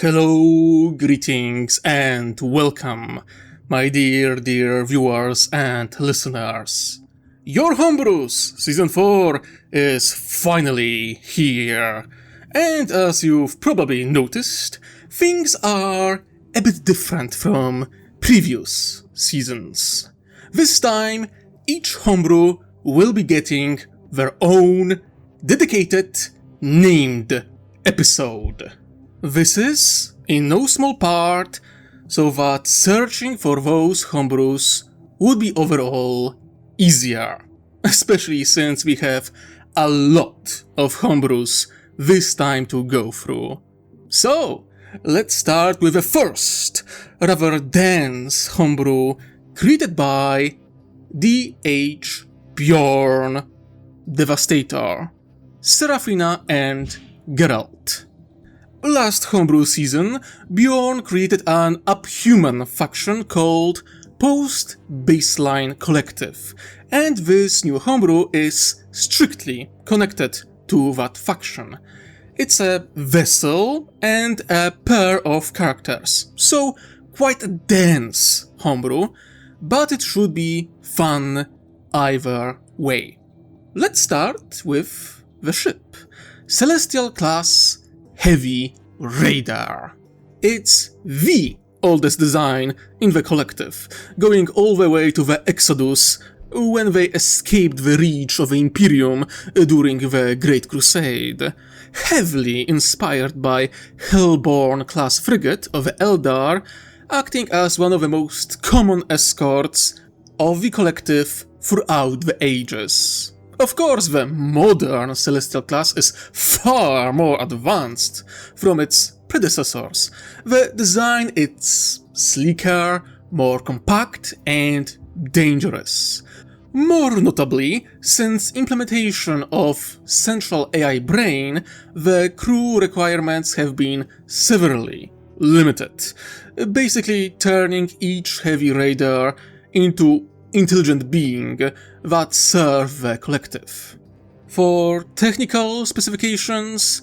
Hello, greetings, and welcome, my dear viewers and listeners. Your Homebrews Season 4 is finally here. And as you've probably noticed, things are a bit different from previous seasons. This time, each Homebrew will be getting their own dedicated, named episode. This is, in no small part, so that searching for those homebrews would be overall easier, especially since we have a lot of homebrews this time to go through. So, let's start with the first, rather dense homebrew created by D.H. Bjorn, Devastator, Seraphina and Geralt. Last homebrew season, Bjorn created an Uphuman faction called Post-Baseline Collective, and this new homebrew is strictly connected to that faction. It's a vessel and a pair of characters, so quite a dense homebrew, but it should be fun either way. Let's start with the ship. Celestial class Heavy Raider. It's the oldest design in the collective, going all the way to the Exodus when they escaped the reach of the Imperium during the Great Crusade. Heavily inspired by Hellborn class frigate of the Eldar, acting as one of the most common escorts of the collective throughout the ages. Of course, the modern Celestial class is far more advanced from its predecessors. The design is sleeker, more compact, and dangerous. More notably, since implementation of Central AI Brain, the crew requirements have been severely limited, basically turning each Heavy Raider into intelligent being that serve the collective. For technical specifications,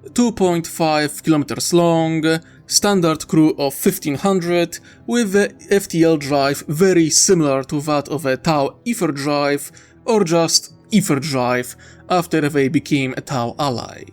2.5 kilometers long, standard crew of 1500, with the FTL drive very similar to that of a Tau Ether drive, or just Ether drive after they became a Tau ally.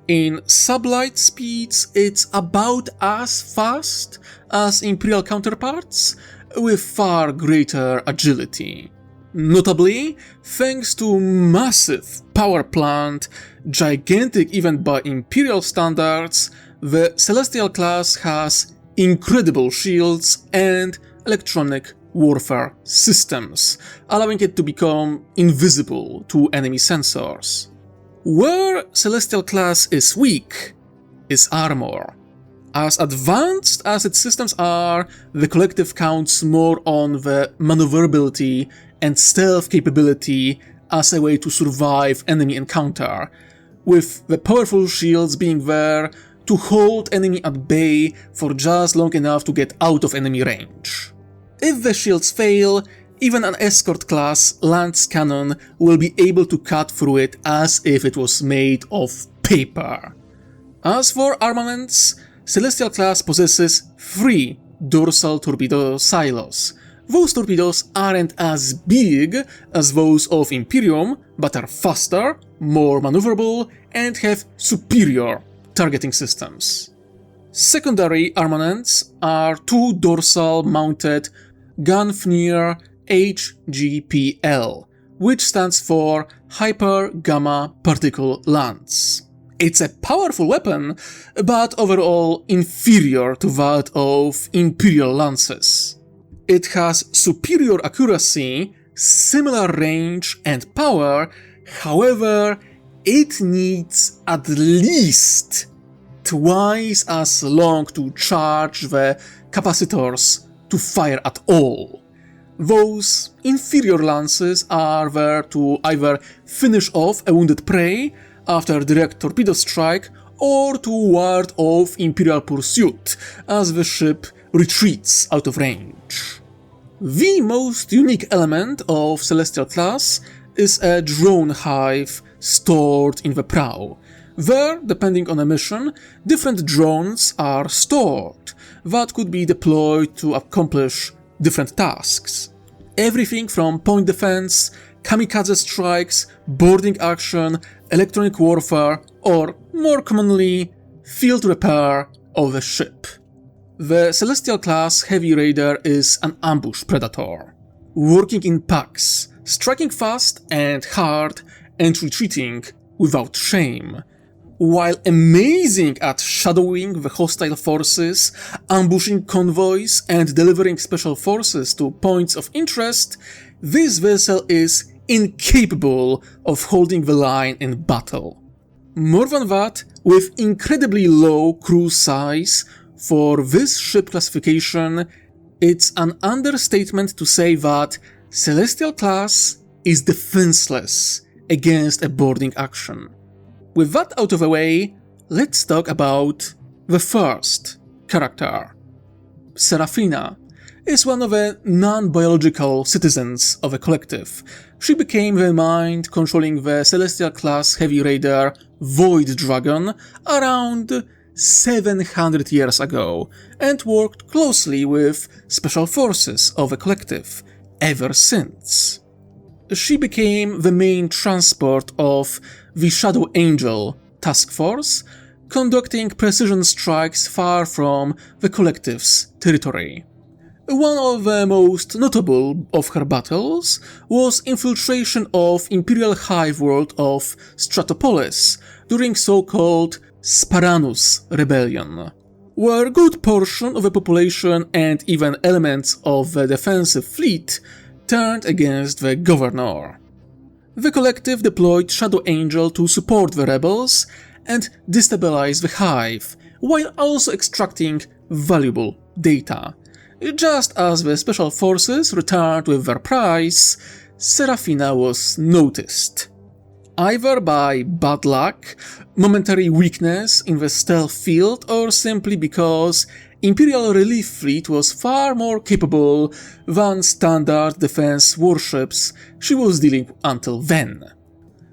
In sublight speeds, it's about as fast as Imperial counterparts, with far greater agility. Notably, thanks to massive power plant, gigantic even by Imperial standards, the Celestial class has incredible shields and electronic warfare systems, allowing it to become invisible to enemy sensors. Where Celestial class is weak is armor. As advanced as its systems are, the collective counts more on the maneuverability and stealth capability as a way to survive enemy encounter, with the powerful shields being there to hold enemy at bay for just long enough to get out of enemy range. If the shields fail, even an escort class lance cannon will be able to cut through it as if it was made of paper. As for armaments, Celestial class possesses 3 dorsal torpedo silos. Those torpedoes aren't as big as those of Imperium, but are faster, more maneuverable, and have superior targeting systems. Secondary armaments are 2 dorsal mounted Gunfnir HGPL, which stands for Hyper Gamma Particle Lance. It's a powerful weapon, but overall inferior to that of Imperial lances. It has superior accuracy, similar range and power, however, it needs at least twice as long to charge the capacitors to fire at all. Those inferior lances are there to either finish off a wounded prey after direct torpedo strike, or to ward off Imperial pursuit as the ship retreats out of range. The most unique element of Celestial class is a drone hive stored in the prow. There, depending on a mission, different drones are stored that could be deployed to accomplish different tasks. Everything from point defense, kamikaze strikes, boarding action, electronic warfare, or more commonly, field repair of a ship. The Celestial class Heavy Raider is an ambush predator, working in packs, striking fast and hard, and retreating without shame. While amazing at shadowing the hostile forces, ambushing convoys, and delivering special forces to points of interest, this vessel is incapable of holding the line in battle. More than that, with incredibly low crew size for this ship classification, it's an understatement to say that Celestial class is defenseless against a boarding action. With that out of the way, let's talk about the first character. Seraphina is one of the non-biological citizens of a collective. She became the mind controlling the Celestial class Heavy Raider Void Dragon around 700 years ago, and worked closely with special forces of the collective ever since. She became the main transport of the Shadow Angel task force, conducting precision strikes far from the collective's territory. One of the most notable of her battles was infiltration of Imperial Hive world of Stratopolis during so-called Sparanus Rebellion, where a good portion of the population and even elements of the defensive fleet turned against the governor. The collective deployed Shadow Angel to support the rebels and destabilize the Hive, while also extracting valuable data. Just as the special forces returned with their prize, Seraphina was noticed. Either by bad luck, momentary weakness in the stealth field, or simply because Imperial Relief Fleet was far more capable than standard defense warships she was dealing until then.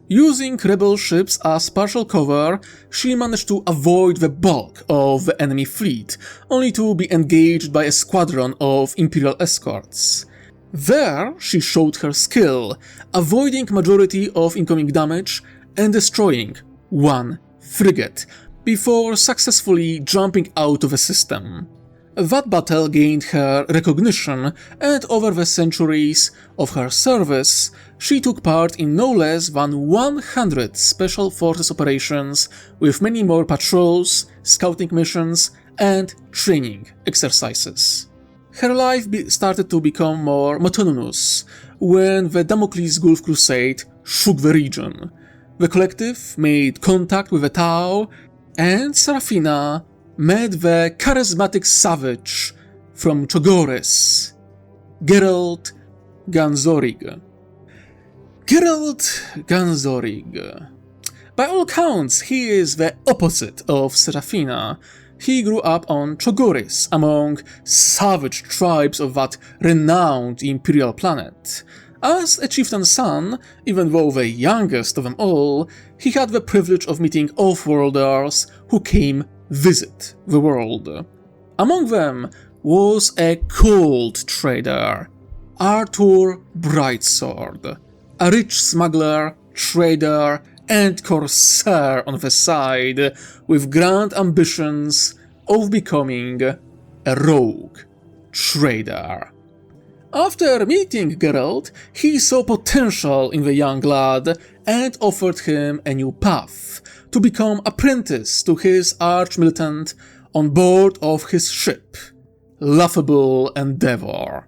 Using rebel ships as partial cover, she managed to avoid the bulk of the enemy fleet, only to be engaged by a squadron of Imperial escorts. There, she showed her skill, avoiding majority of incoming damage and destroying one frigate, before successfully jumping out of the system. That battle gained her recognition, and over the centuries of her service, she took part in no less than 100 special forces operations, with many more patrols, scouting missions, and training exercises. Her life started to become more monotonous when the Damocles Gulf Crusade shook the region. The collective made contact with the Tau, and Seraphina met the charismatic savage from Chogoris, Geralt Ganzorig. Geralt Ganzorig. By all accounts, he is the opposite of Seraphina. He grew up on Chogoris, among savage tribes of that renowned imperial planet. As a chieftain's son, even though the youngest of them all, he had the privilege of meeting off-worlders who came visit the world. Among them was a cold trader, Arthur Brightsword, a rich smuggler, trader, and corsair on the side, with grand ambitions of becoming a rogue trader. After meeting Geralt, he saw potential in the young lad and offered him a new path, to become apprentice to his arch-militant on board of his ship, Laughable Endeavor.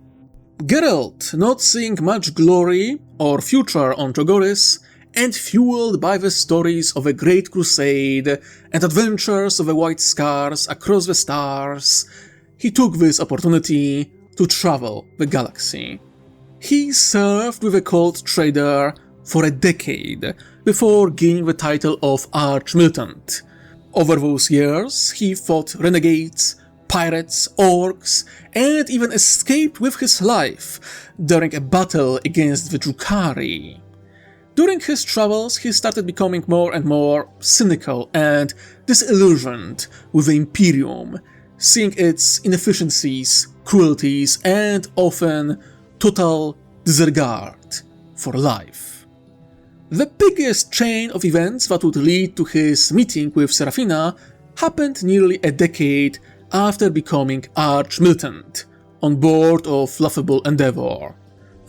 Geralt, not seeing much glory or future on Chogoris, and fueled by the stories of a great crusade and adventures of the White Scars across the stars, he took this opportunity to travel the galaxy. He served with a cold trader for a decade before gaining the title of Arch-Militant. Over those years, he fought renegades, pirates, orcs, and even escaped with his life during a battle against the Drukhari. During his travels, he started becoming more and more cynical and disillusioned with the Imperium, seeing its inefficiencies, cruelties, and often total disregard for life. The biggest chain of events that would lead to his meeting with Seraphina happened nearly a decade after becoming arch-militant on board of laughable Endeavor.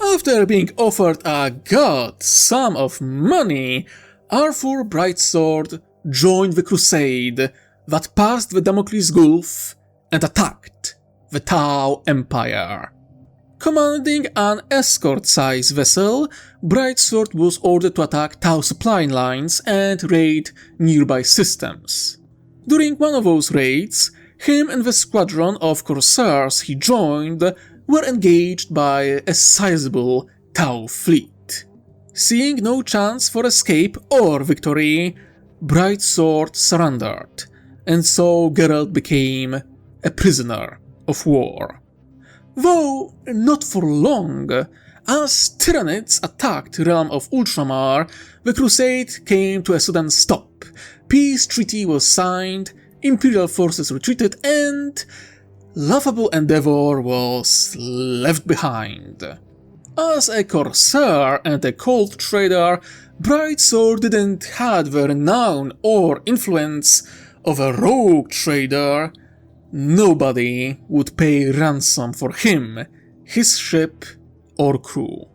After being offered a god sum of money, Arthur Brightsword joined the crusade that passed the Damocles Gulf and attacked the Tau Empire. Commanding an escort-size vessel, Brightsword was ordered to attack Tau supply lines and raid nearby systems. During one of those raids, him and the squadron of corsairs he joined were engaged by a sizable Tau fleet. Seeing no chance for escape or victory, Brightsword surrendered, and so Geralt became a prisoner of war. Though not for long, as Tyranids attacked the realm of Ultramar, the crusade came to a sudden stop. Peace treaty was signed, Imperial forces retreated, and laughable Endeavor was left behind. As a corsair and a cold trader, Brightsword didn't have the renown or influence of a rogue trader. Nobody would pay ransom for him, his ship, or crew.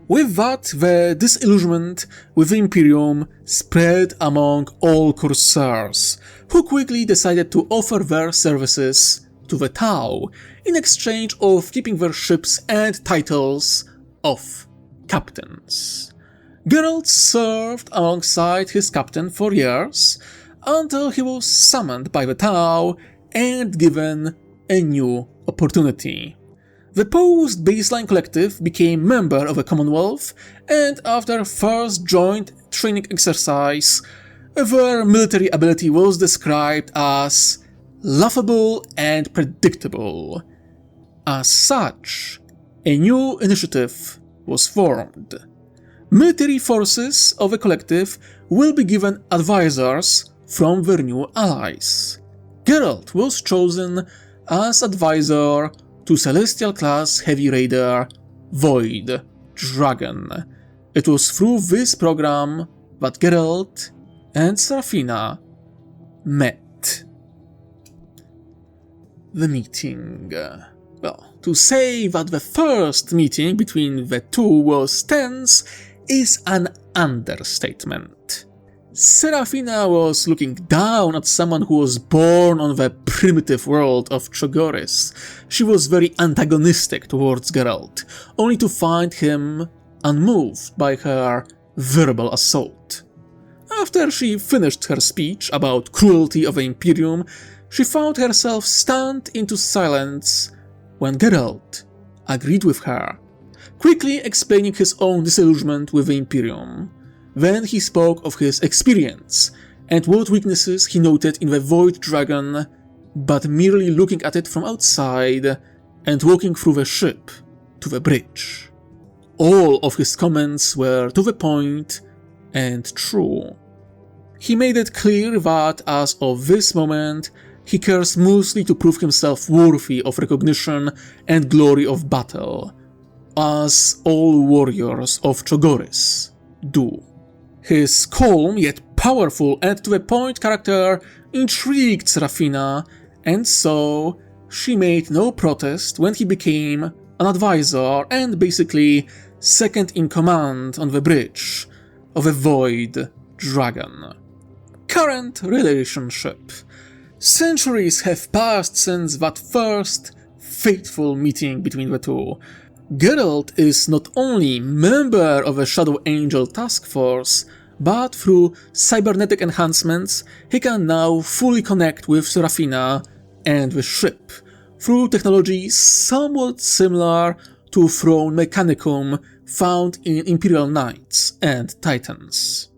With that, the disillusionment with the Imperium spread among all corsairs, who quickly decided to offer their services to the Tau in exchange of keeping their ships and titles of captains. Geralt served alongside his captain for years, until he was summoned by the Tau and given a new opportunity. The post-baseline collective became member of the Commonwealth, and after first joint training exercise, their military ability was described as laughable and predictable. As such, a new initiative was formed. Military forces of the collective will be given advisors from their new allies. Geralt was chosen as advisor to Celestial-class heavy raider Void Dragon. It was through this program that Geralt and Seraphina met. The meeting. Well, to say that the first meeting between the two was tense is an understatement. Seraphina was looking down at someone who was born on the primitive world of Chogoris. She was very antagonistic towards Geralt, only to find him unmoved by her verbal assault. After she finished her speech about cruelty of the Imperium, she found herself stunned into silence when Geralt agreed with her, quickly explaining his own disillusionment with the Imperium. Then he spoke of his experience and what weaknesses he noted in the Void Dragon, but merely looking at it from outside and walking through the ship to the bridge. All of his comments were to the point and true. He made it clear that as of this moment, he cares mostly to prove himself worthy of recognition and glory of battle, as all warriors of Chogoris do. His calm yet powerful and to-the-point character intrigued Seraphina, and so she made no protest when he became an advisor and basically second in command on the bridge of a Void Dragon. Current relationship. Centuries have passed since that first fateful meeting between the two. Geralt is not only member of the Shadow Angel task force, but through cybernetic enhancements, he can now fully connect with Seraphina and the ship, through technologies somewhat similar to Throne Mechanicum found in Imperial Knights and Titans.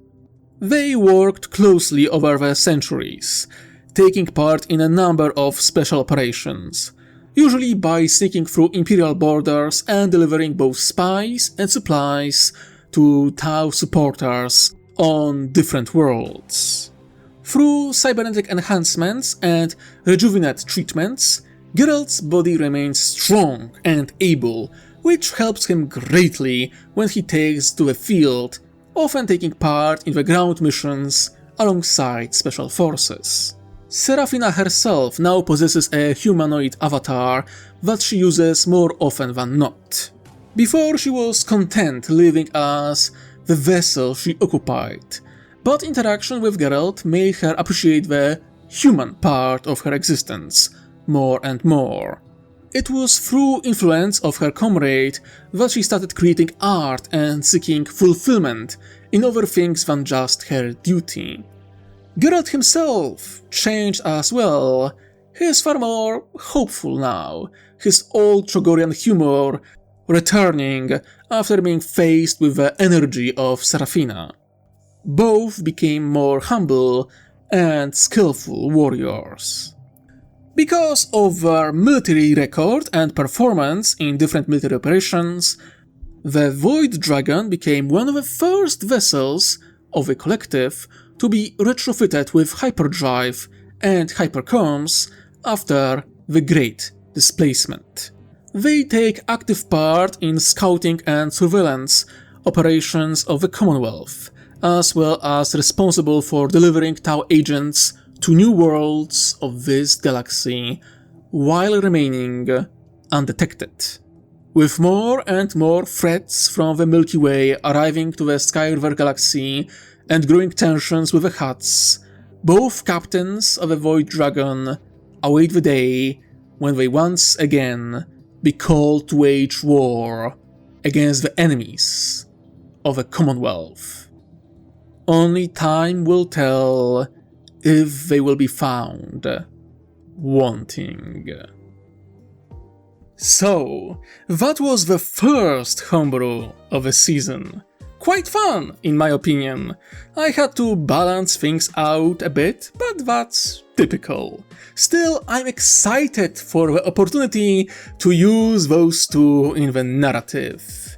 They worked closely over the centuries, taking part in a number of special operations, usually by sneaking through Imperial borders and delivering both spies and supplies to Tau supporters on different worlds. Through cybernetic enhancements and rejuvenate treatments, Geralt's body remains strong and able, which helps him greatly when he takes to the field, often taking part in the ground missions alongside special forces. Seraphina herself now possesses a humanoid avatar that she uses more often than not. Before, she was content living as the vessel she occupied, but interaction with Geralt made her appreciate the human part of her existence more and more. It was through influence of her comrade that she started creating art and seeking fulfillment in other things than just her duty. Geralt himself changed as well. He is far more hopeful now, his old Trogorian humor returning after being faced with the energy of Seraphina. Both became more humble and skillful warriors. Because of their military record and performance in different military operations, the Void Dragon became one of the first vessels of the collective to be retrofitted with hyperdrive and hypercoms after the Great Displacement. They take active part in scouting and surveillance operations of the Commonwealth, as well as responsible for delivering Tau agents to new worlds of this galaxy while remaining undetected. With more and more threats from the Milky Way arriving to the Skyriver galaxy and growing tensions with the Hutts, both captains of the Void Dragon await the day when they once again be called to wage war against the enemies of the Commonwealth. Only time will tell if they will be found wanting. So, that was the first homebrew of the season. Quite fun, in my opinion. I had to balance things out a bit, but that's typical. Still, I'm excited for the opportunity to use those two in the narrative,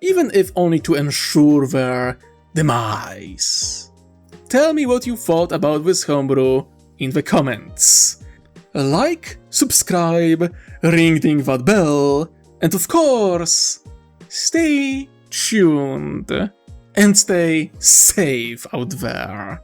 even if only to ensure their demise. Tell me what you thought about this homebrew in the comments. Like, subscribe, ring that bell, and of course, stay tuned and stay safe out there.